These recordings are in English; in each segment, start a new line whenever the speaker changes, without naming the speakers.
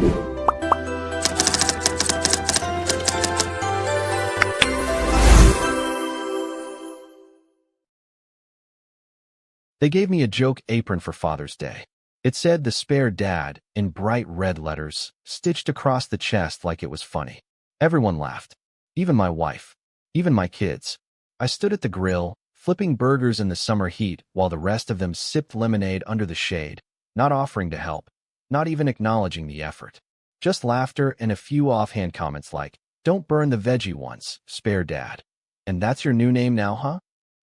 They gave me a joke apron for Father's Day. It said "the spare dad" in bright red letters, stitched across the chest like it was funny. Everyone laughed. Even my wife. Even my kids. I stood at the grill, flipping burgers in the summer heat while the rest of them sipped lemonade under the shade, not offering to help, not even acknowledging the effort. Just laughter and a few offhand comments like, "Don't burn the veggie ones, spare dad. And that's your new name now, huh?"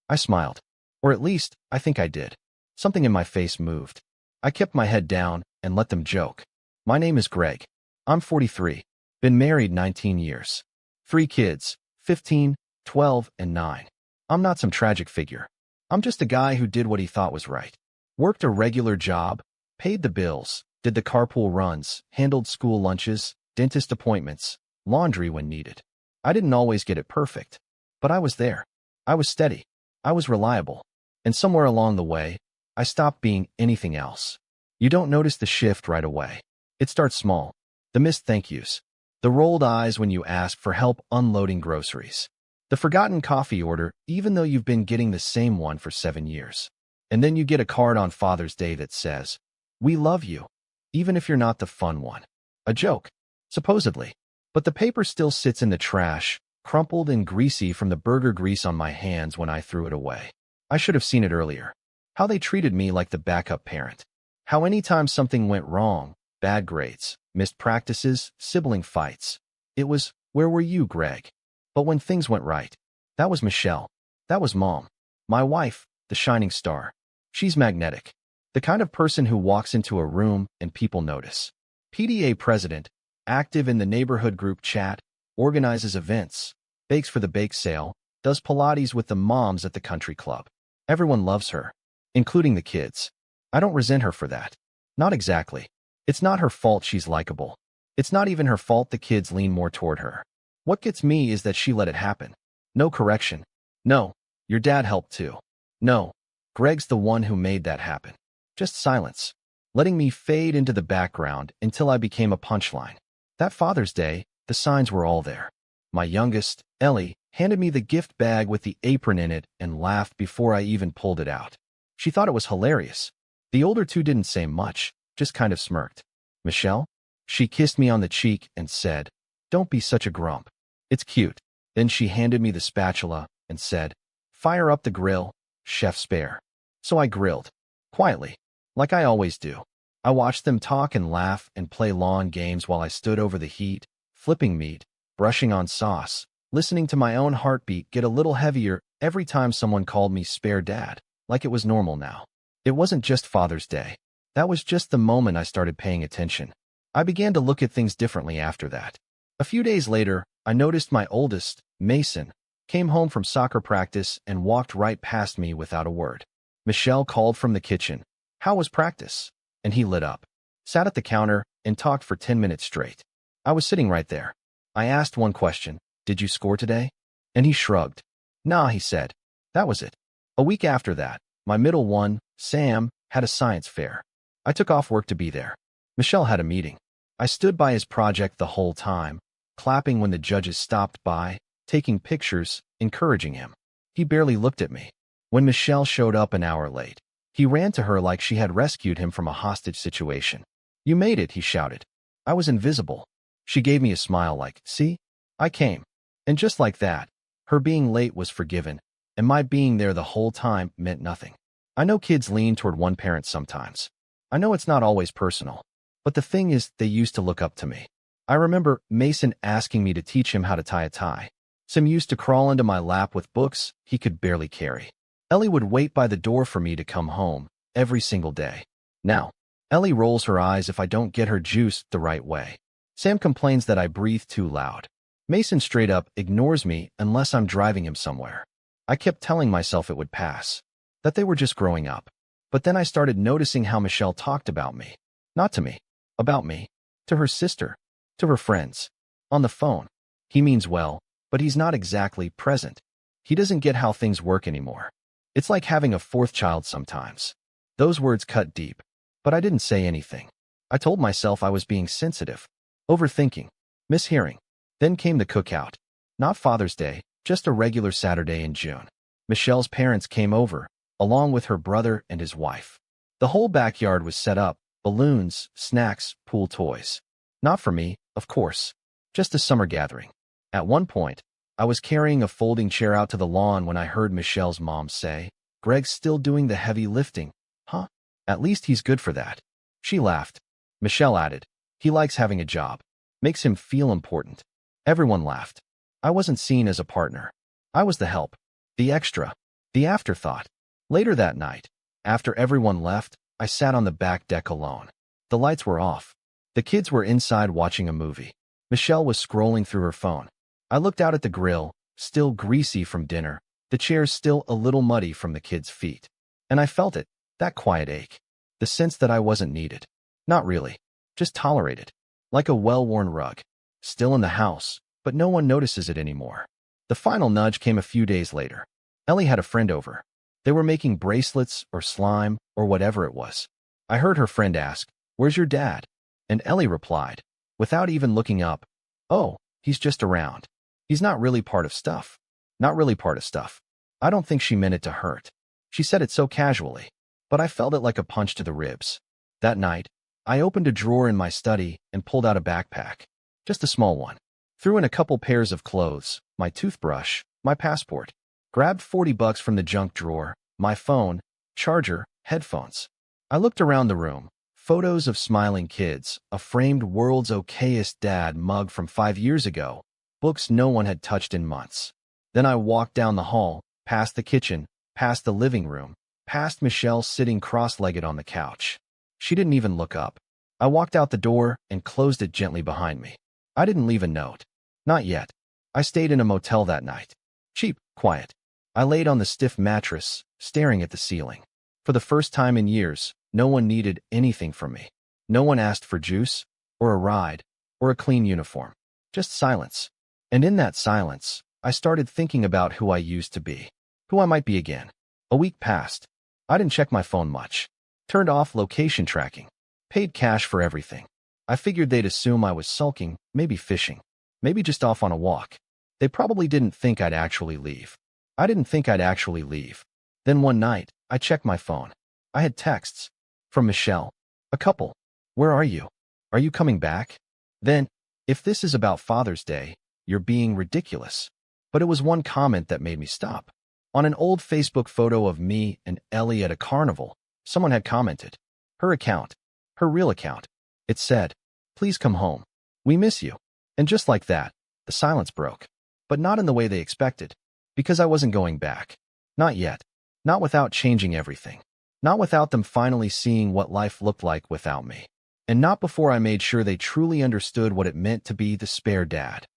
I smiled. Or at least, I think I did. Something in my face moved. I kept my head down and let them joke. My name is Greg. I'm 43. Been married 19 years. 3 kids, 15, 12, and 9. I'm not some tragic figure. I'm just a guy who did what he thought was right. Worked a regular job, paid the bills, did the carpool runs, handled school lunches, dentist appointments, laundry when needed. I didn't always get it perfect, but I was there. I was steady. I was reliable. And somewhere along the way, I stopped being anything else. You don't notice the shift right away. It starts small. The missed thank yous. The rolled eyes when you ask for help unloading groceries. The forgotten coffee order, even though you've been getting the same one for 7 years. And then you get a card on Father's Day that says, "We love you," even if you're not the fun one. A joke, supposedly. But the paper still sits in the trash, crumpled and greasy from the burger grease on my hands when I threw it away. I should have seen it earlier. How they treated me like the backup parent. How anytime something went wrong, bad grades, missed practices, sibling fights, it was, "Where were you, Greg?" But when things went right, that was Michelle. That was Mom. My wife, the shining star. She's magnetic. The kind of person who walks into a room and people notice. PTA president, active in the neighborhood group chat, organizes events, bakes for the bake sale, does Pilates with the moms at the country club. Everyone loves her, including the kids. I don't resent her for that. Not exactly. It's not her fault she's likable. It's not even her fault the kids lean more toward her. What gets me is that she let it happen. No correction. No, your dad helped too. No, Greg's the one who made that happen. Just silence, letting me fade into the background until I became a punchline. That Father's Day, the signs were all there. My youngest, Ellie, handed me the gift bag with the apron in it and laughed before I even pulled it out. She thought it was hilarious. The older two didn't say much, just kind of smirked. Michelle? She kissed me on the cheek and said, "Don't be such a grump. It's cute." Then she handed me the spatula and said, "Fire up the grill, chef spare." So I grilled. Quietly, like I always do. I watched them talk and laugh and play lawn games while I stood over the heat, flipping meat, brushing on sauce, listening to my own heartbeat get a little heavier every time someone called me spare dad, like it was normal now. It wasn't just Father's Day. That was just the moment I started paying attention. I began to look at things differently after that. A few days later, I noticed my oldest, Mason, came home from soccer practice and walked right past me without a word. Michelle called from the kitchen, "How was practice?" And he lit up, sat at the counter, and talked for 10 minutes straight. I was sitting right there. I asked one question, "Did you score today?" And he shrugged. "Nah," he said. That was it. A week after that, my middle one, Sam, had a science fair. I took off work to be there. Michelle had a meeting. I stood by his project the whole time, clapping when the judges stopped by, taking pictures, encouraging him. He barely looked at me. When Michelle showed up an hour late, he ran to her like she had rescued him from a hostage situation. "You made it," he shouted. I was invisible. She gave me a smile like, "See? I came." And just like that, her being late was forgiven, and my being there the whole time meant nothing. I know kids lean toward one parent sometimes. I know it's not always personal. But the thing is, they used to look up to me. I remember Mason asking me to teach him how to tie a tie. Sam used to crawl into my lap with books he could barely carry. Ellie would wait by the door for me to come home every single day. Now, Ellie rolls her eyes if I don't get her juice the right way. Sam complains that I breathe too loud. Mason straight up ignores me unless I'm driving him somewhere. I kept telling myself it would pass, that they were just growing up. But then I started noticing how Michelle talked about me. Not to me, about me, to her sister, to her friends. On the phone. He means well, but he's not exactly present. He doesn't get how things work anymore. It's like having a fourth child sometimes. Those words cut deep, but I didn't say anything. I told myself I was being sensitive, overthinking, mishearing. Then came the cookout. Not Father's Day, just a regular Saturday in June. Michelle's parents came over, along with her brother and his wife. The whole backyard was set up, balloons, snacks, pool toys. Not for me, of course. Just a summer gathering. At one point, I was carrying a folding chair out to the lawn when I heard Michelle's mom say, "Greg's still doing the heavy lifting, huh? At least he's good for that." She laughed. Michelle added, "He likes having a job. Makes him feel important." Everyone laughed. I wasn't seen as a partner. I was the help, the extra, the afterthought. Later that night, after everyone left, I sat on the back deck alone. The lights were off. The kids were inside watching a movie. Michelle was scrolling through her phone. I looked out at the grill, still greasy from dinner, the chairs still a little muddy from the kids' feet. And I felt it, that quiet ache. The sense that I wasn't needed. Not really. Just tolerated. Like a well-worn rug. Still in the house, but no one notices it anymore. The final nudge came a few days later. Ellie had a friend over. They were making bracelets or slime or whatever it was. I heard her friend ask, "Where's your dad?" And Ellie replied, without even looking up, "Oh, he's just around. He's not really part of stuff." Not really part of stuff. I don't think she meant it to hurt. She said it so casually, but I felt it like a punch to the ribs. That night, I opened a drawer in my study and pulled out a backpack. Just a small one. Threw in a couple pairs of clothes, my toothbrush, my passport. Grabbed $40 from the junk drawer, my phone, charger, headphones. I looked around the room. Photos of smiling kids, a framed World's Okayest Dad mug from 5 years ago, books no one had touched in months. Then I walked down the hall, past the kitchen, past the living room, past Michelle sitting cross-legged on the couch. She didn't even look up. I walked out the door and closed it gently behind me. I didn't leave a note. Not yet. I stayed in a motel that night. Cheap, quiet. I laid on the stiff mattress, staring at the ceiling. For the first time in years, no one needed anything from me. No one asked for juice, or a ride, or a clean uniform. Just silence. And in that silence, I started thinking about who I used to be. Who I might be again. A week passed. I didn't check my phone much. Turned off location tracking. Paid cash for everything. I figured they'd assume I was sulking, maybe fishing. Maybe just off on a walk. They probably didn't think I'd actually leave. I didn't think I'd actually leave. Then one night, I checked my phone. I had texts. From Michelle. A couple. "Where are you? Are you coming back?" Then, "If this is about Father's Day, you're being ridiculous." But it was one comment that made me stop. On an old Facebook photo of me and Ellie at a carnival, someone had commented. Her account. Her real account. It said, "Please come home. We miss you." And just like that, the silence broke. But not in the way they expected. Because I wasn't going back. Not yet. Not without changing everything. Not without them finally seeing what life looked like without me. And not before I made sure they truly understood what it meant to be the spare dad.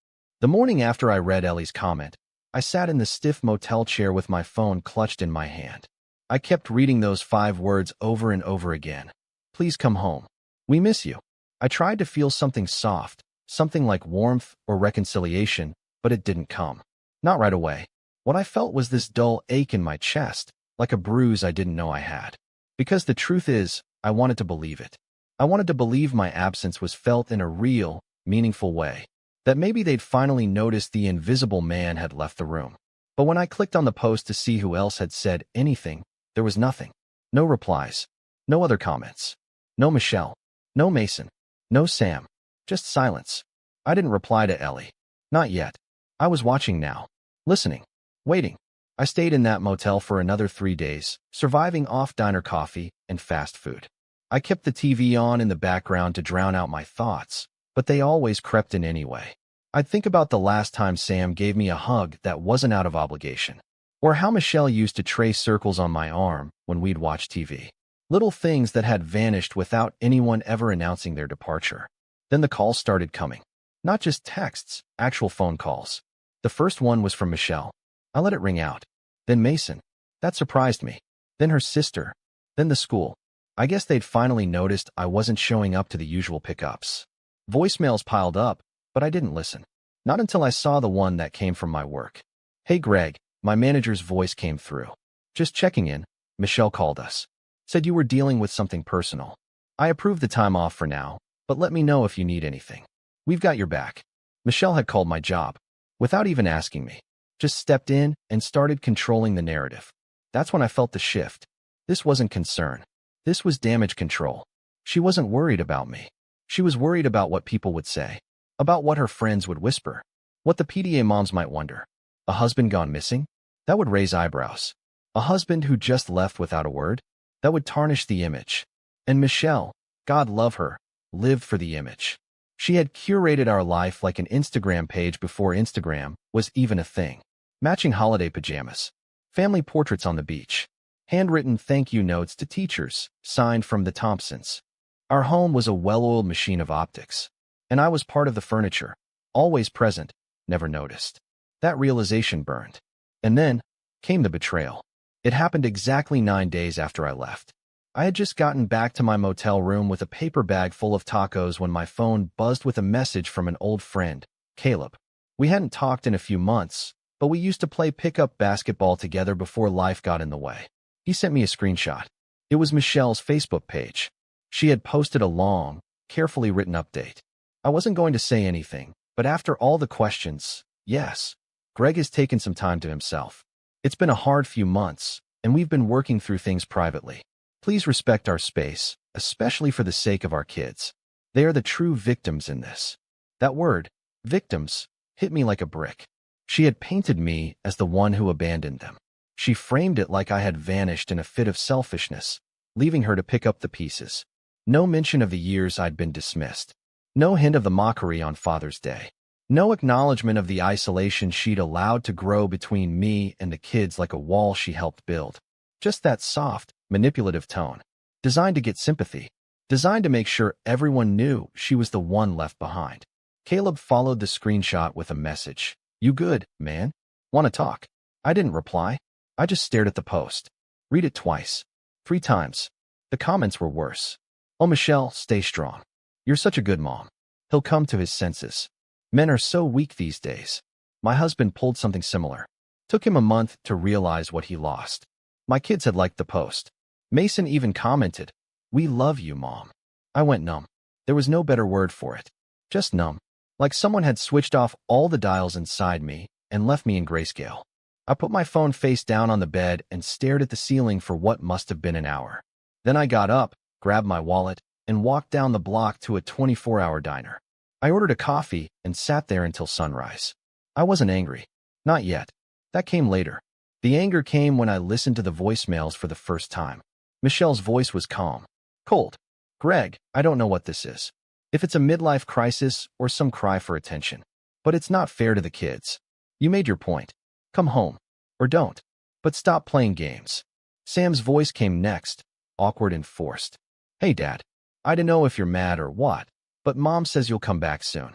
The morning after I read Ellie's comment, I sat in the stiff motel chair with my phone clutched in my hand. I kept reading those 5 words over and over again. "Please come home. We miss you." I tried to feel something soft, something like warmth or reconciliation, but it didn't come. Not right away. What I felt was this dull ache in my chest, like a bruise I didn't know I had. Because the truth is, I wanted to believe it. I wanted to believe my absence was felt in a real, meaningful way. That maybe they'd finally noticed the invisible man had left the room. But when I clicked on the post to see who else had said anything, there was nothing. No replies. No other comments. No Michelle. No Mason. No Sam. Just silence. I didn't reply to Ellie. Not yet. I was watching now. Listening. Waiting. I stayed in that motel for another 3 days, surviving off diner coffee and fast food. I kept the TV on in the background to drown out my thoughts, but they always crept in anyway. I'd think about the last time Sam gave me a hug that wasn't out of obligation, or how Michelle used to trace circles on my arm when we'd watch TV. Little things that had vanished without anyone ever announcing their departure. Then the calls started coming. Not just texts, actual phone calls. The first one was from Michelle. I let it ring out. Then Mason. That surprised me. Then her sister. Then the school. I guess they'd finally noticed I wasn't showing up to the usual pickups. Voicemails piled up, but I didn't listen. Not until I saw the one that came from my work. "Hey Greg," my manager's voice came through. "Just checking in. Michelle called us. Said you were dealing with something personal." I approve the time off for now, but let me know if you need anything. We've got your back. Michelle had called my job. Without even asking me. Just stepped in and started controlling the narrative. That's when I felt the shift. This wasn't concern. This was damage control. She wasn't worried about me. She was worried about what people would say. About what her friends would whisper. What the PDA moms might wonder. A husband gone missing? That would raise eyebrows. A husband who just left without a word? That would tarnish the image. And Michelle, God love her, lived for the image. She had curated our life like an Instagram page before Instagram was even a thing. Matching holiday pajamas. Family portraits on the beach. Handwritten thank you notes to teachers, signed from the Thompsons. Our home was a well-oiled machine of optics. And I was part of the furniture. Always present, never noticed. That realization burned. And then came the betrayal. It happened exactly 9 days after I left. I had just gotten back to my motel room with a paper bag full of tacos when my phone buzzed with a message from an old friend, Caleb. We hadn't talked in a few months, but we used to play pickup basketball together before life got in the way. He sent me a screenshot. It was Michelle's Facebook page. She had posted a long, carefully written update. I wasn't going to say anything, but after all the questions, yes, Greg has taken some time to himself. It's been a hard few months, and we've been working through things privately. Please respect our space, especially for the sake of our kids. They are the true victims in this. That word, victims, hit me like a brick. She had painted me as the one who abandoned them. She framed it like I had vanished in a fit of selfishness, leaving her to pick up the pieces. No mention of the years I'd been dismissed. No hint of the mockery on Father's Day. No acknowledgement of the isolation she'd allowed to grow between me and the kids like a wall she helped build. Just that soft, manipulative tone. Designed to get sympathy. Designed to make sure everyone knew she was the one left behind. Caleb followed the screenshot with a message. You good, man? Want to talk? I didn't reply. I just stared at the post. Read it twice. 3 times. The comments were worse. Oh, Michelle, stay strong. You're such a good mom. He'll come to his senses. Men are so weak these days. My husband pulled something similar. Took him a month to realize what he lost. My kids had liked the post. Mason even commented, "We love you, Mom." I went numb. There was no better word for it. Just numb. Like someone had switched off all the dials inside me and left me in grayscale. I put my phone face down on the bed and stared at the ceiling for what must have been an hour. Then I got up, grabbed my wallet, and walked down the block to a 24-hour diner. I ordered a coffee and sat there until sunrise. I wasn't angry. Not yet. That came later. The anger came when I listened to the voicemails for the first time. Michelle's voice was calm. Cold. Greg, I don't know what this is. If it's a midlife crisis or some cry for attention. But it's not fair to the kids. You made your point. Come home. Or don't. But stop playing games. Sam's voice came next, awkward and forced. Hey, Dad. I don't know if you're mad or what, but Mom says you'll come back soon.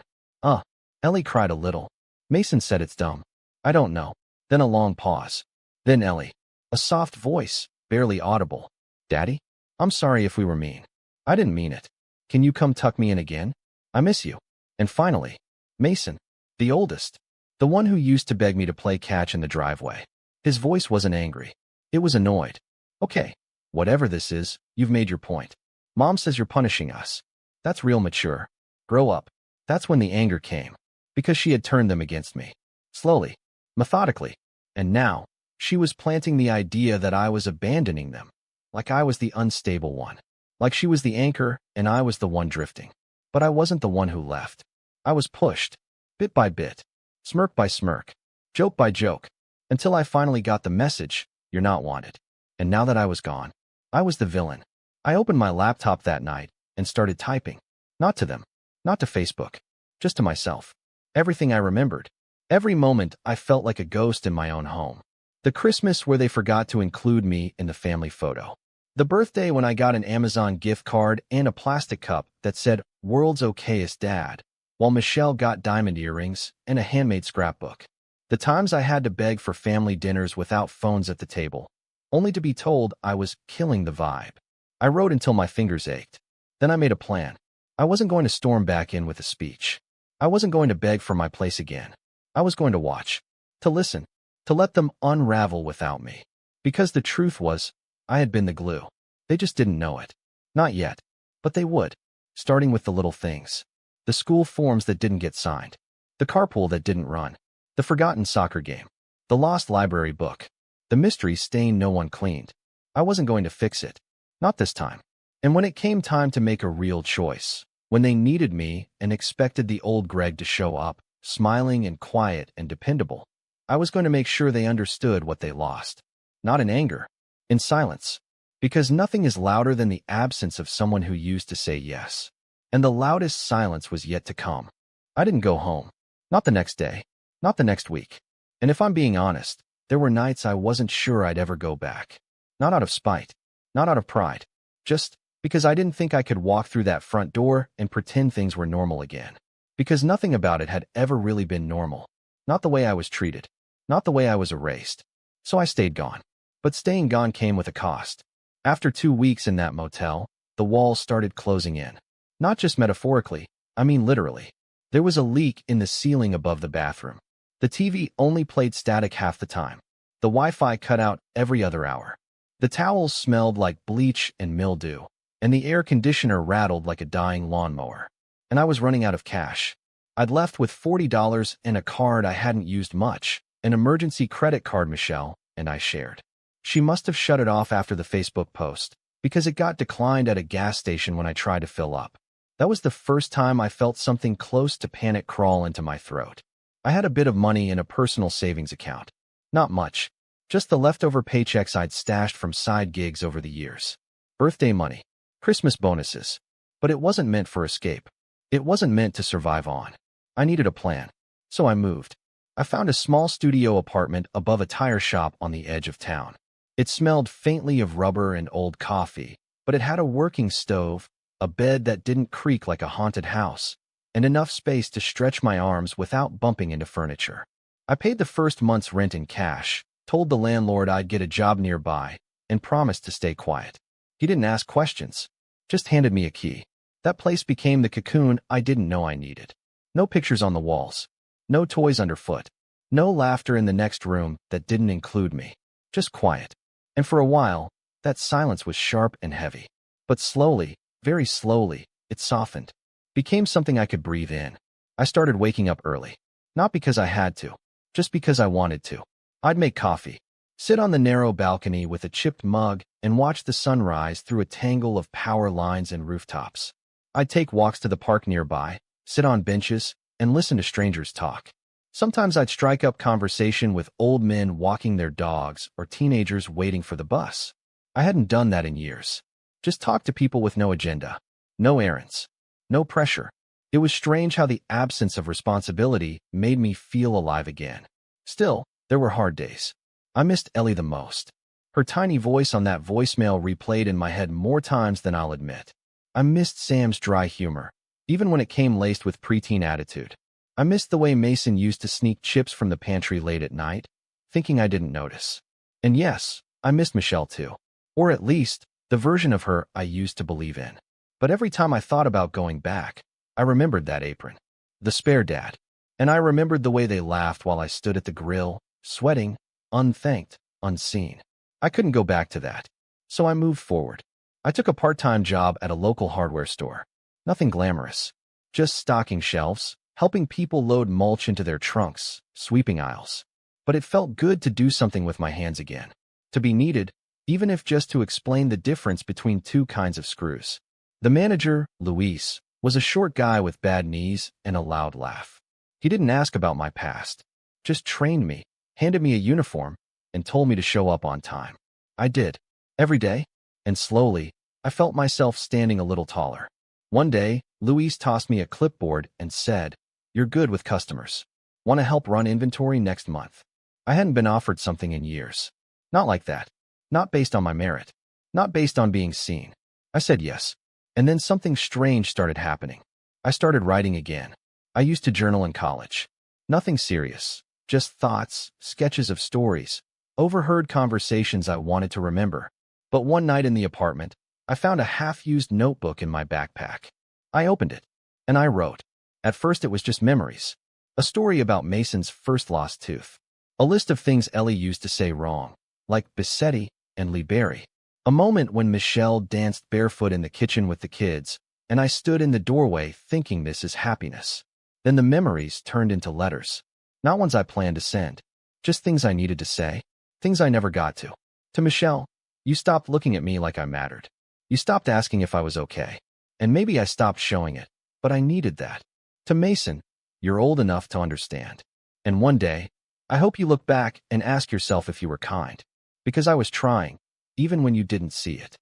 Ellie cried a little. Mason said it's dumb. I don't know. Then a long pause. Then Ellie. A soft voice, barely audible. Daddy? I'm sorry if we were mean. I didn't mean it. Can you come tuck me in again? I miss you. And finally, Mason, the oldest. The one who used to beg me to play catch in the driveway. His voice wasn't angry. It was annoyed. Okay, whatever this is, you've made your point. Mom says you're punishing us. That's real mature. Grow up. That's when the anger came. Because she had turned them against me. Slowly. Methodically. And now, she was planting the idea that I was abandoning them. Like I was the unstable one. Like she was the anchor and I was the one drifting. But I wasn't the one who left. I was pushed. Bit by bit. Smirk by smirk. Joke by joke. Until I finally got the message, you're not wanted. And now that I was gone, I was the villain. I opened my laptop that night and started typing. Not to them. Not to Facebook. Just to myself. Everything I remembered. Every moment I felt like a ghost in my own home. The Christmas where they forgot to include me in the family photo. The birthday when I got an Amazon gift card and a plastic cup that said, "World's okayest dad," while Michelle got diamond earrings and a handmade scrapbook. The times I had to beg for family dinners without phones at the table, only to be told I was killing the vibe. I wrote until my fingers ached. Then I made a plan. I wasn't going to storm back in with a speech. I wasn't going to beg for my place again. I was going to watch, to listen, to let them unravel without me. Because the truth was, I had been the glue. They just didn't know it. Not yet. But they would, starting with the little things. The school forms that didn't get signed. The carpool that didn't run. The forgotten soccer game. The lost library book. The mystery stain no one cleaned. I wasn't going to fix it. Not this time. And when it came time to make a real choice, when they needed me and expected the old Greg to show up, smiling and quiet and dependable, I was going to make sure they understood what they lost. Not in anger. In silence. Because nothing is louder than the absence of someone who used to say yes. And the loudest silence was yet to come. I didn't go home. Not the next day. Not the next week. And if I'm being honest, there were nights I wasn't sure I'd ever go back. Not out of spite. Not out of pride. Just because I didn't think I could walk through that front door and pretend things were normal again. Because nothing about it had ever really been normal. Not the way I was treated. Not the way I was erased. So I stayed gone. But staying gone came with a cost. After 2 weeks in that motel, the walls started closing in. Not just metaphorically, I mean literally. There was a leak in the ceiling above the bathroom. The TV only played static half the time. The Wi-Fi cut out every other hour. The towels smelled like bleach and mildew, and the air conditioner rattled like a dying lawnmower. And I was running out of cash. I'd left with $40 and a card I hadn't used much, an emergency credit card Michelle and I shared. She must have shut it off after the Facebook post, because it got declined at a gas station when I tried to fill up. That was the first time I felt something close to panic crawl into my throat. I had a bit of money in a personal savings account. Not much. Just the leftover paychecks I'd stashed from side gigs over the years. Birthday money. Christmas bonuses. But it wasn't meant for escape. It wasn't meant to survive on. I needed a plan. So I moved. I found a small studio apartment above a tire shop on the edge of town. It smelled faintly of rubber and old coffee, but it had a working stove, a bed that didn't creak like a haunted house, and enough space to stretch my arms without bumping into furniture. I paid the first month's rent in cash, told the landlord I'd get a job nearby, and promised to stay quiet. He didn't ask questions, just handed me a key. That place became the cocoon I didn't know I needed. No pictures on the walls. No toys underfoot. No laughter in the next room that didn't include me. Just quiet. And for a while, that silence was sharp and heavy. But slowly, very slowly, it softened. Became something I could breathe in. I started waking up early. Not because I had to, just because I wanted to. I'd make coffee, sit on the narrow balcony with a chipped mug, and watch the sun rise through a tangle of power lines and rooftops. I'd take walks to the park nearby, sit on benches, and listen to strangers talk. Sometimes I'd strike up conversation with old men walking their dogs or teenagers waiting for the bus. I hadn't done that in years. Just talk to people with no agenda, no errands, no pressure. It was strange how the absence of responsibility made me feel alive again. Still, there were hard days. I missed Ellie the most. Her tiny voice on that voicemail replayed in my head more times than I'll admit. I missed Sam's dry humor, even when it came laced with preteen attitude. I missed the way Mason used to sneak chips from the pantry late at night, thinking I didn't notice. And yes, I missed Michelle too. Or at least, the version of her I used to believe in. But every time I thought about going back, I remembered that apron. The spare dad. And I remembered the way they laughed while I stood at the grill, sweating, unthanked, unseen. I couldn't go back to that. So I moved forward. I took a part-time job at a local hardware store. Nothing glamorous. Just stocking shelves, helping people load mulch into their trunks, sweeping aisles. But it felt good to do something with my hands again. To be needed, even if just to explain the difference between two kinds of screws. The manager, Luis, was a short guy with bad knees and a loud laugh. He didn't ask about my past, just trained me, handed me a uniform, and told me to show up on time. I did, every day, and slowly, I felt myself standing a little taller. One day, Luis tossed me a clipboard and said, "You're good with customers. Want to help run inventory next month?" I hadn't been offered something in years. Not like that. Not based on my merit. Not based on being seen. I said yes. And then something strange started happening. I started writing again. I used to journal in college. Nothing serious. Just thoughts, sketches of stories, overheard conversations I wanted to remember. But one night in the apartment, I found a half-used notebook in my backpack. I opened it, and I wrote. At first it was just memories. A story about Mason's first lost tooth. A list of things Ellie used to say wrong, like Bissetti and liberi. A moment when Michelle danced barefoot in the kitchen with the kids, and I stood in the doorway thinking this is happiness. Then the memories turned into letters. Not ones I planned to send, just things I needed to say, things I never got to. To Michelle, you stopped looking at me like I mattered. You stopped asking if I was okay. And maybe I stopped showing it, but I needed that. To Mason, you're old enough to understand. And one day, I hope you look back and ask yourself if you were kind. Because I was trying, even when you didn't see it.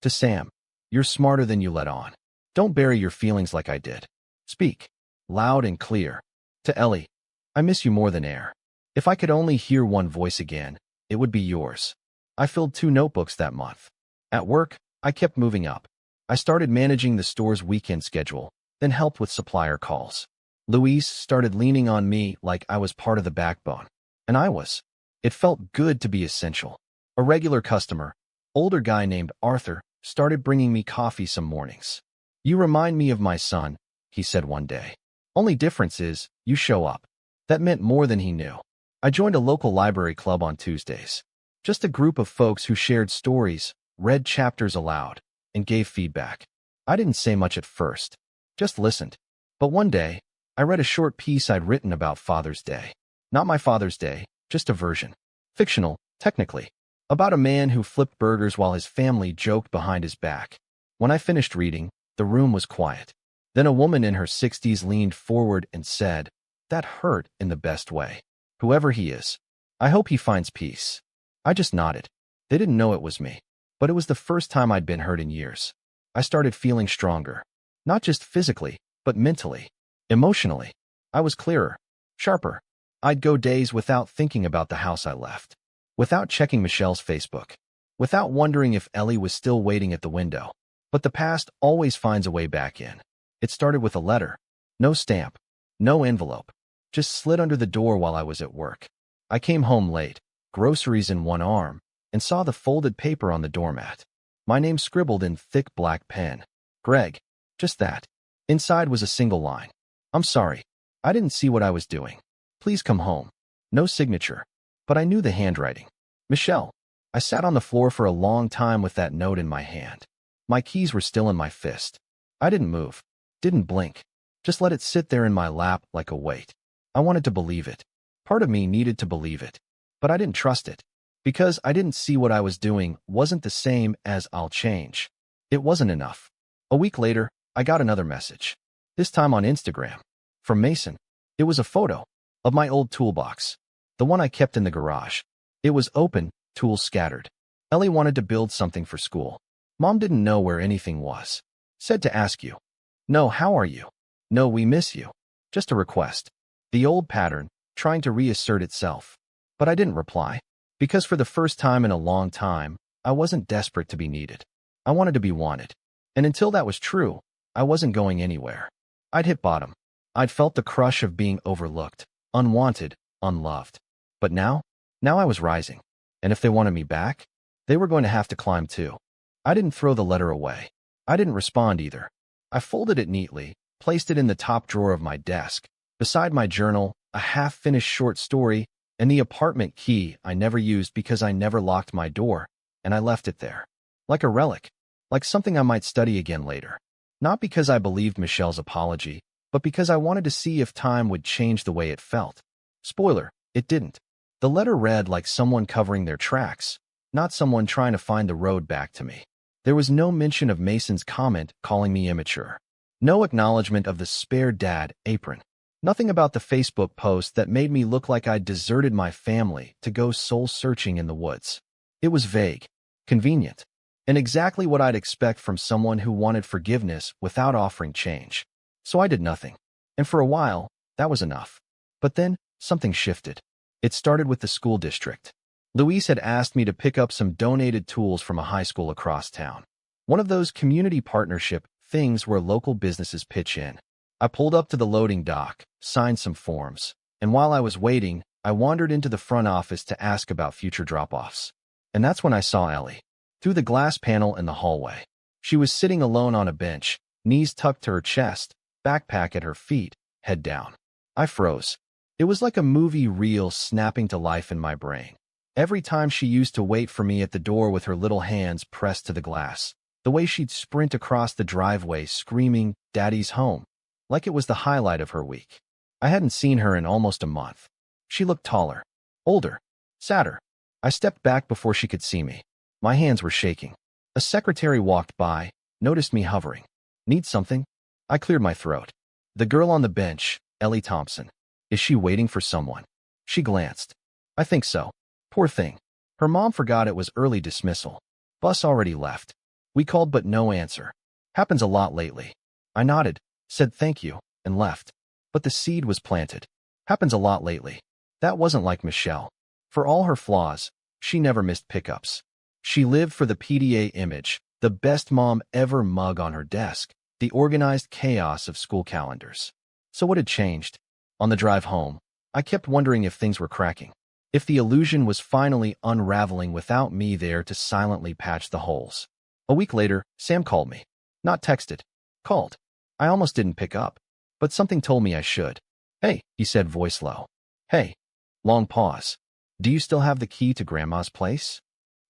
To Sam, you're smarter than you let on. Don't bury your feelings like I did. Speak, loud and clear. To Ellie, I miss you more than air. If I could only hear one voice again, it would be yours. I filled 2 notebooks that month. At work, I kept moving up. I started managing the store's weekend schedule, then helped with supplier calls. Louise started leaning on me like I was part of the backbone. And I was. It felt good to be essential. A regular customer, older guy named Arthur, started bringing me coffee some mornings. You remind me of my son, he said one day. Only difference is, you show up. That meant more than he knew. I joined a local library club on Tuesdays. Just a group of folks who shared stories, read chapters aloud, and gave feedback. I didn't say much at first, just listened. But one day, I read a short piece I'd written about Father's Day. Not my Father's Day, just a version. Fictional, technically. About a man who flipped burgers while his family joked behind his back. When I finished reading, the room was quiet. Then a woman in her 60s leaned forward and said, "That hurt in the best way. Whoever he is, I hope he finds peace." I just nodded. They didn't know it was me. But it was the first time I'd been hurt in years. I started feeling stronger. Not just physically, but mentally. Emotionally. I was clearer. Sharper. I'd go days without thinking about the house I left. Without checking Michelle's Facebook. Without wondering if Ellie was still waiting at the window. But the past always finds a way back in. It started with a letter. No stamp. No envelope. Just slid under the door while I was at work. I came home late, groceries in one arm, and saw the folded paper on the doormat. My name scribbled in thick black pen. Greg. Just that. Inside was a single line. "I'm sorry. I didn't see what I was doing. Please come home." No signature. But I knew the handwriting. Michelle. I sat on the floor for a long time with that note in my hand. My keys were still in my fist. I didn't move. Didn't blink. Just let it sit there in my lap like a weight. I wanted to believe it. Part of me needed to believe it. But I didn't trust it. Because I didn't see what I was doing wasn't the same as "I'll change." It wasn't enough. A week later, I got another message. This time on Instagram. From Mason. It was a photo of my old toolbox. The one I kept in the garage. It was open, tools scattered. Ellie wanted to build something for school. Mom didn't know where anything was. Said to ask you. No, how are you? No, we miss you. Just a request. The old pattern, trying to reassert itself. But I didn't reply. Because for the first time in a long time, I wasn't desperate to be needed. I wanted to be wanted. And until that was true, I wasn't going anywhere. I'd hit bottom. I'd felt the crush of being overlooked, unwanted, unloved. But now I was rising. And if they wanted me back, they were going to have to climb too. I didn't throw the letter away. I didn't respond either. I folded it neatly, placed it in the top drawer of my desk, beside my journal, a half-finished short story, and the apartment key I never used because I never locked my door, and I left it there. Like a relic. Like something I might study again later. Not because I believed Michelle's apology, but because I wanted to see if time would change the way it felt. Spoiler, it didn't. The letter read like someone covering their tracks, not someone trying to find the road back to me. There was no mention of Mason's comment calling me immature. No acknowledgement of the spare dad, Apron. Nothing about the Facebook post that made me look like I'd deserted my family to go soul-searching in the woods. It was vague, convenient, and exactly what I'd expect from someone who wanted forgiveness without offering change. So I did nothing. And for a while, that was enough. But then, something shifted. It started with the school district. Louise had asked me to pick up some donated tools from a high school across town. One of those community partnership things where local businesses pitch in. I pulled up to the loading dock, signed some forms, and while I was waiting, I wandered into the front office to ask about future drop-offs. And that's when I saw Ellie. Through the glass panel in the hallway. She was sitting alone on a bench, knees tucked to her chest, backpack at her feet, head down. I froze. It was like a movie reel snapping to life in my brain. Every time she used to wait for me at the door with her little hands pressed to the glass. The way she'd sprint across the driveway screaming, "Daddy's home," like it was the highlight of her week. I hadn't seen her in almost a month. She looked taller, older, sadder. I stepped back before she could see me. My hands were shaking. A secretary walked by, noticed me hovering. "Need something?" I cleared my throat. "The girl on the bench, Ellie Thompson. Is she waiting for someone?" She glanced. "I think so. Poor thing. Her mom forgot it was early dismissal. Bus already left. We called but no answer. Happens a lot lately." I nodded, said thank you, and left. But the seed was planted. Happens a lot lately. That wasn't like Michelle. For all her flaws, she never missed pickups. She lived for the PDA image, the best mom ever mug on her desk, the organized chaos of school calendars. So what had changed? On the drive home, I kept wondering if things were cracking. If the illusion was finally unraveling without me there to silently patch the holes. A week later, Sam called me. Not texted. Called. I almost didn't pick up, but something told me I should. "Hey," he said, voice low. "Hey." Long pause. "Do you still have the key to Grandma's place?"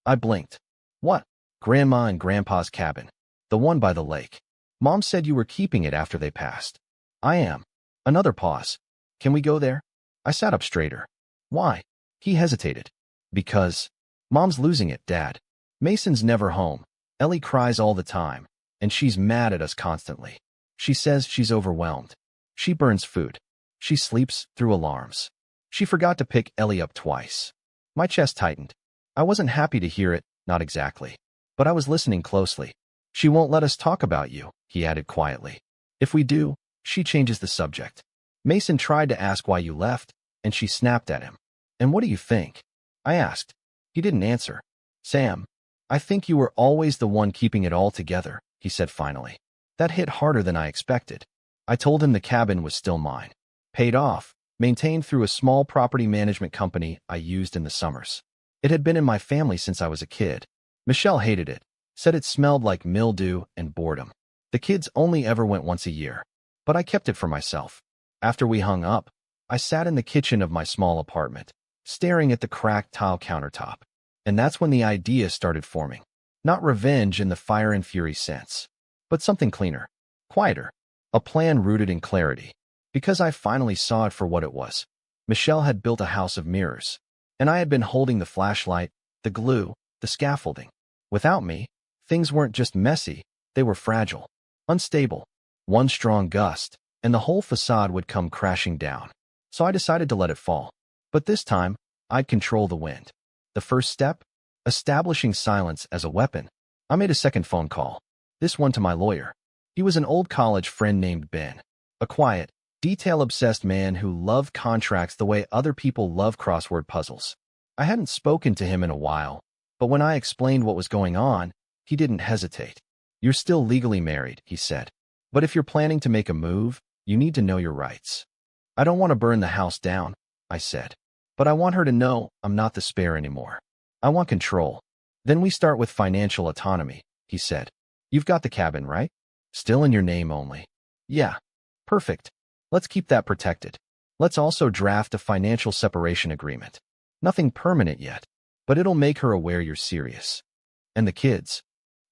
I blinked. "What?" "Grandma and Grandpa's cabin. The one by the lake. Mom said you were keeping it after they passed." "I am." Another pause. "Can we go there?" I sat up straighter. "Why?" He hesitated. "Because Mom's losing it, Dad. Mason's never home. Ellie cries all the time, and she's mad at us constantly. She says she's overwhelmed. She burns food. She sleeps through alarms. She forgot to pick Ellie up twice." My chest tightened. I wasn't happy to hear it, not exactly. But I was listening closely. "She won't let us talk about you," he added quietly. "If we do, she changes the subject. Mason tried to ask why you left, and she snapped at him." "And what do you think?" I asked. He didn't answer. "Sam, I think you were always the one keeping it all together," he said finally. That hit harder than I expected. I told him the cabin was still mine. Paid off, maintained through a small property management company I used in the summers. It had been in my family since I was a kid. Michelle hated it, said it smelled like mildew and boredom. The kids only ever went once a year, but I kept it for myself. After we hung up, I sat in the kitchen of my small apartment, staring at the cracked tile countertop. And that's when the idea started forming. Not revenge in the fire and fury sense, but something cleaner, quieter, a plan rooted in clarity. Because I finally saw it for what it was. Michelle had built a house of mirrors, and I had been holding the flashlight, the glue, the scaffolding. Without me, things weren't just messy, they were fragile, unstable. One strong gust, and the whole facade would come crashing down. So I decided to let it fall. But this time, I'd control the wind. The first step? Establishing silence as a weapon. I made a second phone call, this one to my lawyer. He was an old college friend named Ben, a quiet, detail-obsessed man who loved contracts the way other people love crossword puzzles. I hadn't spoken to him in a while, but when I explained what was going on, he didn't hesitate. "You're still legally married," he said. "But if you're planning to make a move, you need to know your rights." "I don't want to burn the house down," I said. "But I want her to know I'm not the spare anymore. I want control." "Then we start with financial autonomy," he said. "You've got the cabin, right? Still in your name only." "Yeah." "Perfect. Let's keep that protected. Let's also draft a financial separation agreement. Nothing permanent yet, but it'll make her aware you're serious." "And the kids?"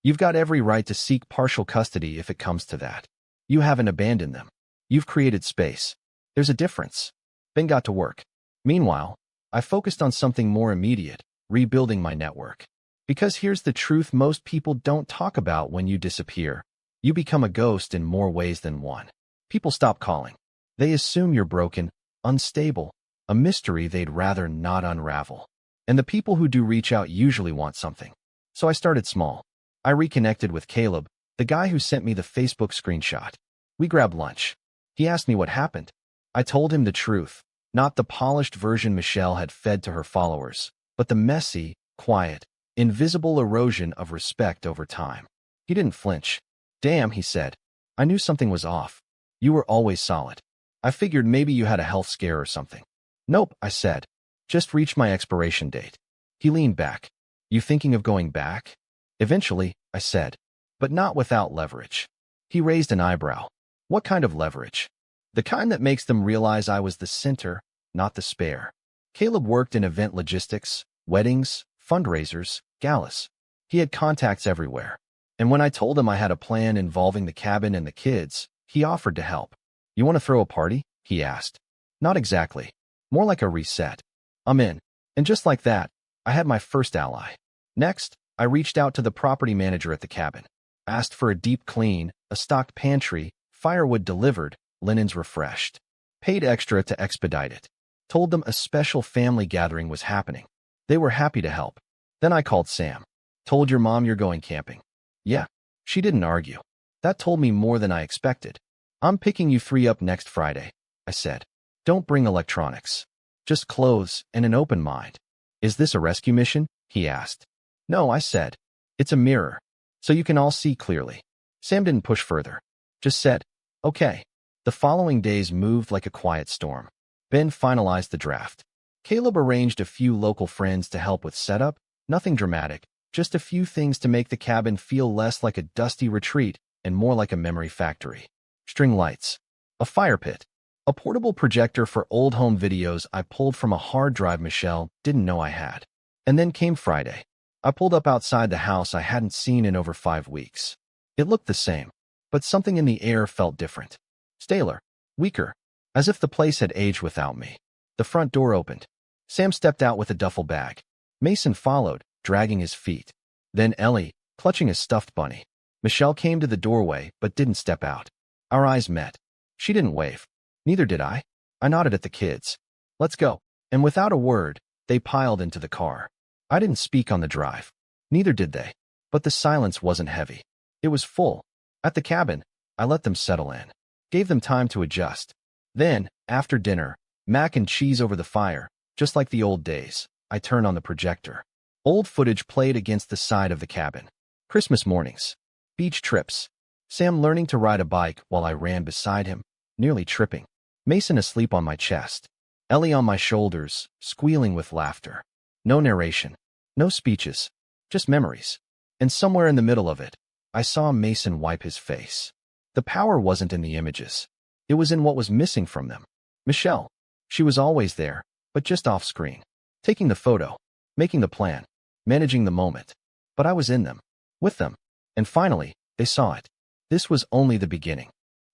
"You've got every right to seek partial custody if it comes to that. You haven't abandoned them. You've created space. There's a difference." Ben got to work. Meanwhile, I focused on something more immediate, rebuilding my network. Because here's the truth most people don't talk about: when you disappear, you become a ghost in more ways than one. People stop calling. They assume you're broken, unstable, a mystery they'd rather not unravel. And the people who do reach out usually want something. So I started small. I reconnected with Caleb, the guy who sent me the Facebook screenshot. We grabbed lunch. He asked me what happened. I told him the truth, not the polished version Michelle had fed to her followers, but the messy, quiet, invisible erosion of respect over time. He didn't flinch. "Damn," he said. "I knew something was off. You were always solid. I figured maybe you had a health scare or something." "Nope," I said. "Just reached my expiration date." He leaned back. "You thinking of going back?" "Eventually," I said, "but not without leverage." He raised an eyebrow. "What kind of leverage?" "The kind that makes them realize I was the center, not the spare." Caleb worked in event logistics, weddings, fundraisers, galas. He had contacts everywhere. And when I told him I had a plan involving the cabin and the kids, he offered to help. "You want to throw a party?" he asked. "Not exactly. More like a reset." "I'm in." And just like that, I had my first ally. Next, I reached out to the property manager at the cabin. Asked for a deep clean, a stocked pantry, firewood delivered, linens refreshed. Paid extra to expedite it. Told them a special family gathering was happening. They were happy to help. Then I called Sam. "Told your mom you're going camping?" "Yeah." She didn't argue. That told me more than I expected. "I'm picking you three up next Friday," I said. "Don't bring electronics. Just clothes and an open mind." "Is this a rescue mission?" he asked. "No," I said. "It's a mirror, so you can all see clearly." Sam didn't push further. Just said, "Okay." The following days moved like a quiet storm. Ben finalized the draft. Caleb arranged a few local friends to help with setup, nothing dramatic, just a few things to make the cabin feel less like a dusty retreat and more like a memory factory. String lights, a fire pit, a portable projector for old home videos I pulled from a hard drive Michelle didn't know I had. And then came Friday. I pulled up outside the house I hadn't seen in over 5 weeks. It looked the same, but something in the air felt different. Staler, weaker, as if the place had aged without me. The front door opened. Sam stepped out with a duffel bag. Mason followed, dragging his feet. Then Ellie, clutching a stuffed bunny. Michelle came to the doorway but didn't step out. Our eyes met. She didn't wave. Neither did I. I nodded at the kids. "Let's go." And without a word, they piled into the car. I didn't speak on the drive. Neither did they. But the silence wasn't heavy. It was full. At the cabin, I let them settle in. Gave them time to adjust. Then, after dinner, mac and cheese over the fire, just like the old days, I turned on the projector. Old footage played against the side of the cabin. Christmas mornings. Beach trips. Sam learning to ride a bike while I ran beside him, nearly tripping. Mason asleep on my chest. Ellie on my shoulders, squealing with laughter. No narration. No speeches. Just memories. And somewhere in the middle of it, I saw Mason wipe his face. The power wasn't in the images. It was in what was missing from them. Michelle. She was always there, but just off screen. Taking the photo. Making the plan. Managing the moment. But I was in them. With them. And finally, they saw it. This was only the beginning.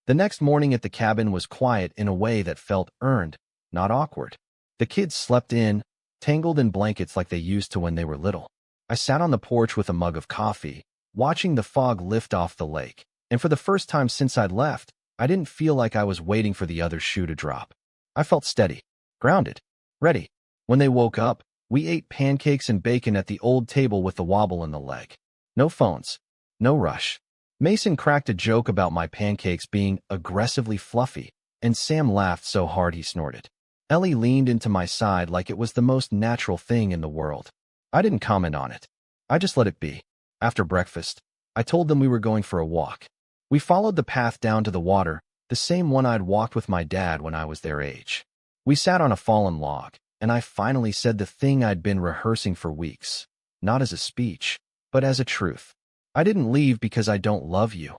The next morning at the cabin was quiet in a way that felt earned, not awkward. The kids slept in, tangled in blankets like they used to when they were little. I sat on the porch with a mug of coffee, watching the fog lift off the lake. And for the first time since I'd left, I didn't feel like I was waiting for the other shoe to drop. I felt steady, grounded, ready. When they woke up, we ate pancakes and bacon at the old table with the wobble in the leg. No phones. No rush. Mason cracked a joke about my pancakes being aggressively fluffy, and Sam laughed so hard he snorted. Ellie leaned into my side like it was the most natural thing in the world. I didn't comment on it. I just let it be. After breakfast, I told them we were going for a walk. We followed the path down to the water, the same one I'd walked with my dad when I was their age. We sat on a fallen log, and I finally said the thing I'd been rehearsing for weeks, not as a speech, but as a truth. "I didn't leave because I don't love you,"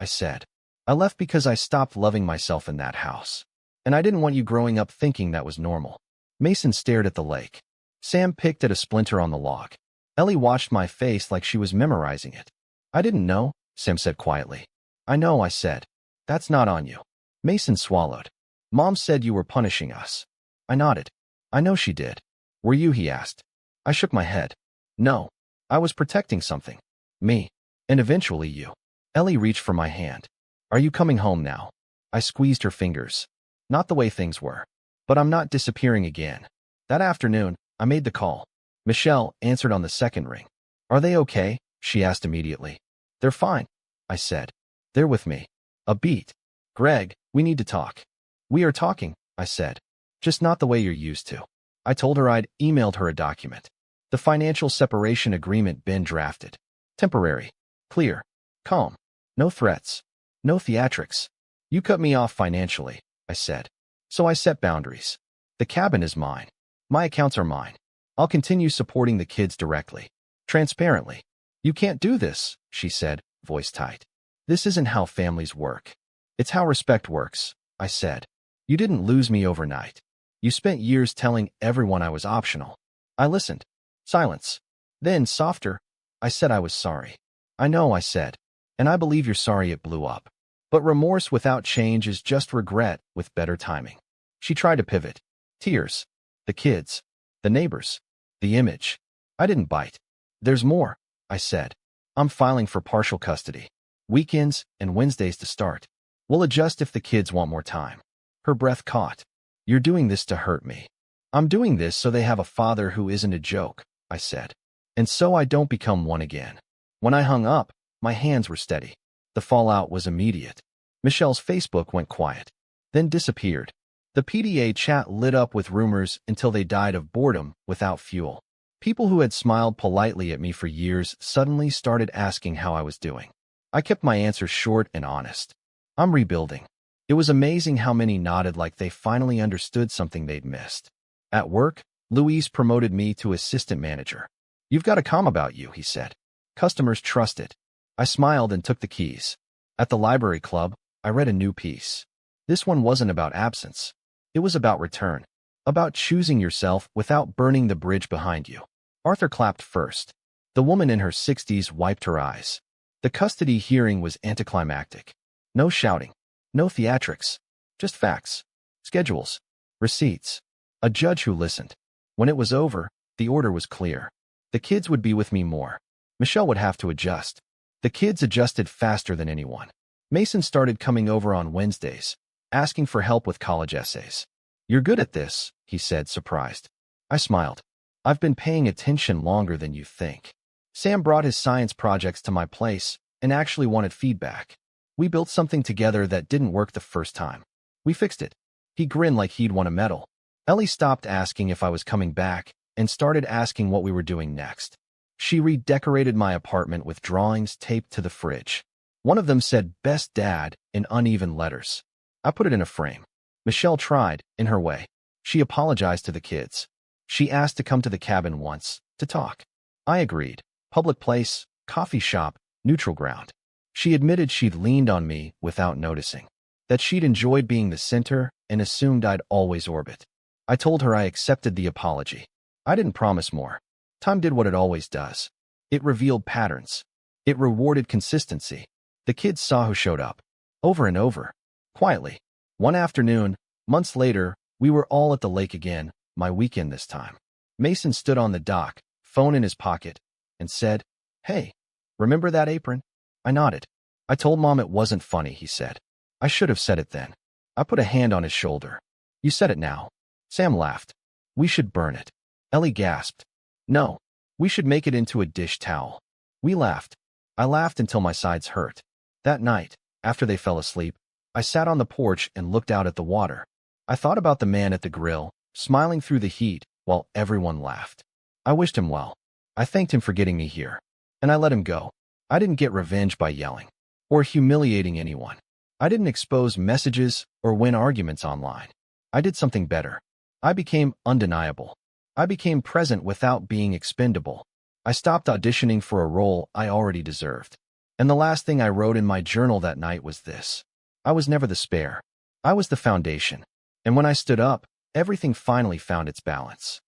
I said. "I left because I stopped loving myself in that house. And I didn't want you growing up thinking that was normal." Mason stared at the lake. Sam picked at a splinter on the log. Ellie watched my face like she was memorizing it. "I didn't know," Sam said quietly. "I know," I said. "That's not on you." Mason swallowed. "Mom said you were punishing us." I nodded. "I know she did." "Were you?" he asked. I shook my head. "No. I was protecting something. Me. And eventually you." Ellie reached for my hand. "Are you coming home now?" I squeezed her fingers. "Not the way things were. But I'm not disappearing again." That afternoon, I made the call. Michelle answered on the second ring. "Are they okay?" she asked immediately. "They're fine," I said. "They're with me." A beat. "Greg, we need to talk." "We are talking," I said. "Just not the way you're used to." I told her I'd emailed her a document. The financial separation agreement Ben drafted. Temporary. Clear. Calm. No threats. No theatrics. "You cut me off financially," I said. "So I set boundaries. The cabin is mine. My accounts are mine. I'll continue supporting the kids directly. Transparently." "You can't do this," she said, voice tight. "This isn't how families work. It's how respect works," I said. "You didn't lose me overnight. You spent years telling everyone I was optional." I listened. Silence. Then, softer, I said I was sorry. I know, I said. And I believe you're sorry it blew up. But remorse without change is just regret with better timing. She tried to pivot. Tears. The kids. The neighbors. The image. I didn't bite. There's more, I said. I'm filing for partial custody. Weekends and Wednesdays to start. We'll adjust if the kids want more time. Her breath caught. You're doing this to hurt me. I'm doing this so they have a father who isn't a joke, I said. And so I don't become one again. When I hung up, my hands were steady. The fallout was immediate. Michelle's Facebook went quiet, then disappeared. The PDA chat lit up with rumors until they died of boredom without fuel. People who had smiled politely at me for years suddenly started asking how I was doing. I kept my answers short and honest. I'm rebuilding. It was amazing how many nodded like they finally understood something they'd missed. At work, Luis promoted me to assistant manager. You've got a calm about you, he said. Customers trust it. I smiled and took the keys. At the library club, I read a new piece. This one wasn't about absence. It was about return. About choosing yourself without burning the bridge behind you. Arthur clapped first. The woman in her 60s wiped her eyes. The custody hearing was anticlimactic. No shouting. No theatrics. Just facts. Schedules. Receipts. A judge who listened. When it was over, the order was clear. The kids would be with me more. Michelle would have to adjust. The kids adjusted faster than anyone. Mason started coming over on Wednesdays, asking for help with college essays. You're good at this, he said, surprised. I smiled. I've been paying attention longer than you think. Sam brought his science projects to my place and actually wanted feedback. We built something together that didn't work the first time. We fixed it. He grinned like he'd won a medal. Ellie stopped asking if I was coming back and started asking what we were doing next. She redecorated my apartment with drawings taped to the fridge. One of them said, "Best Dad," in uneven letters. I put it in a frame. Michelle tried, in her way. She apologized to the kids. She asked to come to the cabin once, to talk. I agreed. Public place, coffee shop, neutral ground. She admitted she'd leaned on me without noticing. That she'd enjoyed being the center and assumed I'd always orbit. I told her I accepted the apology. I didn't promise more. Time did what it always does. It revealed patterns. It rewarded consistency. The kids saw who showed up. Over and over. Quietly. One afternoon, months later, we were all at the lake again, my weekend this time. Mason stood on the dock, phone in his pocket, and said, "Hey, remember that apron?" I nodded. I told Mom it wasn't funny, he said. I should have said it then. I put a hand on his shoulder. You said it now. Sam laughed. We should burn it. Ellie gasped. No, we should make it into a dish towel. We laughed. I laughed until my sides hurt. That night, after they fell asleep, I sat on the porch and looked out at the water. I thought about the man at the grill, smiling through the heat while everyone laughed. I wished him well. I thanked him for getting me here. And I let him go. I didn't get revenge by yelling or humiliating anyone. I didn't expose messages or win arguments online. I did something better. I became undeniable. I became present without being expendable. I stopped auditioning for a role I already deserved. And the last thing I wrote in my journal that night was this. I was never the spare. I was the foundation. And when I stood up, everything finally found its balance.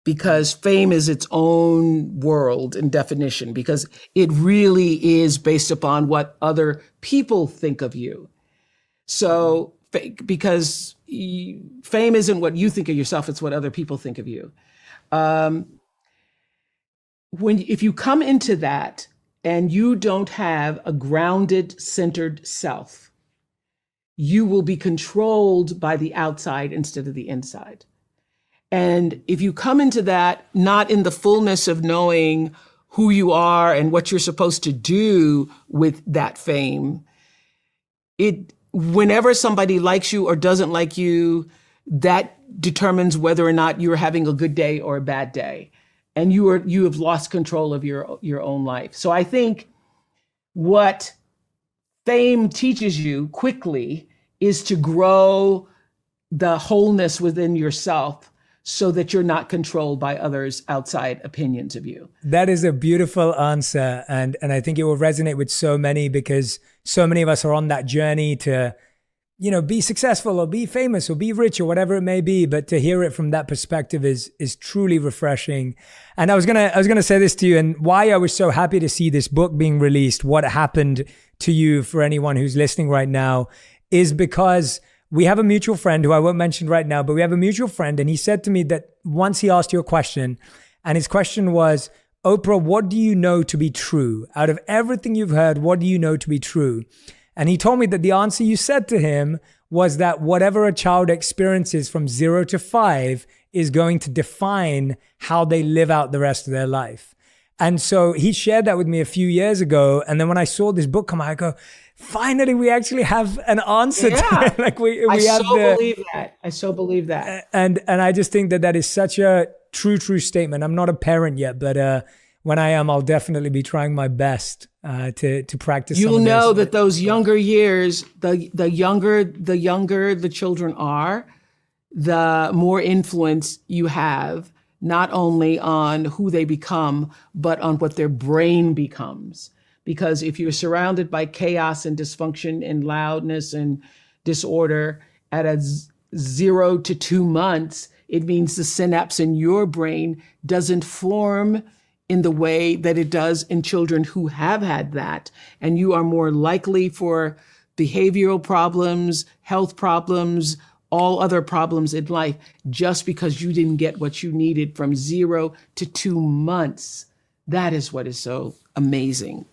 Because fame is its own world and definition, because it really is based upon what other people think of you. So, because fame isn't what you think of yourself, it's what other people think of you. If you come into that and you don't have a grounded, centered self, you will be controlled by the outside instead of the inside. And if you come into that not in the fullness of knowing who you are and what you're supposed to do with that fame, whenever somebody likes you or doesn't like you, that determines whether or not you're having a good day or a bad day. And you have lost control of your own life. So I think what fame teaches you quickly is to grow the wholeness within yourself so that you're not controlled by others' outside opinions of you.
That is a beautiful answer. And I think it will resonate with so many, because so many of us are on that journey to be successful or be famous or be rich or whatever it may be. But to hear it from that perspective is truly refreshing. And I was gonna say this to you, and why I was so happy to see this book being released, what happened to you for anyone who's listening right now, is because we have a mutual friend who I won't mention right now, but we have a mutual friend, and he said to me that once he asked you a question, and his question was, Oprah, what do you know to be true? Out of everything you've heard, what do you know to be true? And he told me that the answer you said to him was that whatever a child experiences from 0 to 5 is going to define how they live out the rest of their life. And so he shared that with me a few years ago. And then when I saw this book come out, I go, finally, we actually have an answer to it. Like
I so believe that.
And I just think that is such a true statement. I'm not a parent yet, but when I am, I'll definitely be trying my best to practice.
You'll know that those younger years, the younger the children are, the more influence you have, not only on who they become, but on what their brain becomes. Because if you're surrounded by chaos and dysfunction and loudness and disorder at a 0 to 2 months, it means the synapse in your brain doesn't form in the way that it does in children who have had that. And you are more likely for behavioral problems, health problems, all other problems in life, just because you didn't get what you needed from 0 to 2 months. That is what is so amazing.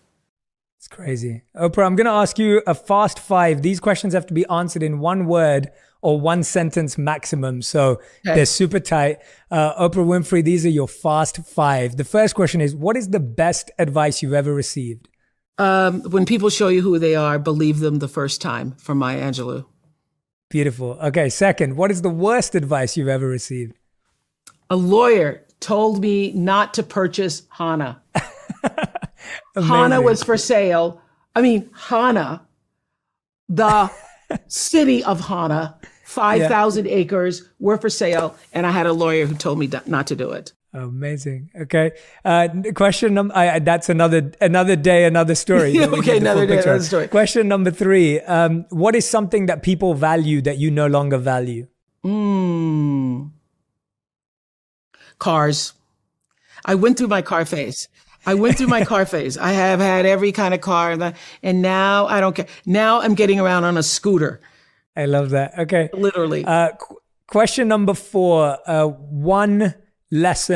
It's crazy. Oprah, I'm going to ask you a fast 5. These questions have to be answered in 1 word or 1 sentence maximum. So they're super tight. Oprah Winfrey, these are your fast 5. The first question is, what is the best advice you've ever received?
When people show you who they are, believe them the first time, from Maya Angelou.
Beautiful. Okay. Second, what is the worst advice you've ever received?
A lawyer told me not to purchase Hana. Hana was for sale. I mean, Hana, the city of Hana, 5,000 acres were for sale. And I had a lawyer who told me not to do it.
Amazing. Okay. Question number, that's another day, another story.
Okay, another day, another story.
Question number 3. What is something that people value that you no longer value?
Cars. I went through my car phase. I have had every kind of car, and now I don't care. Now I'm getting around on a scooter.
I love that. Okay.
Literally.
Question number 4. One lesson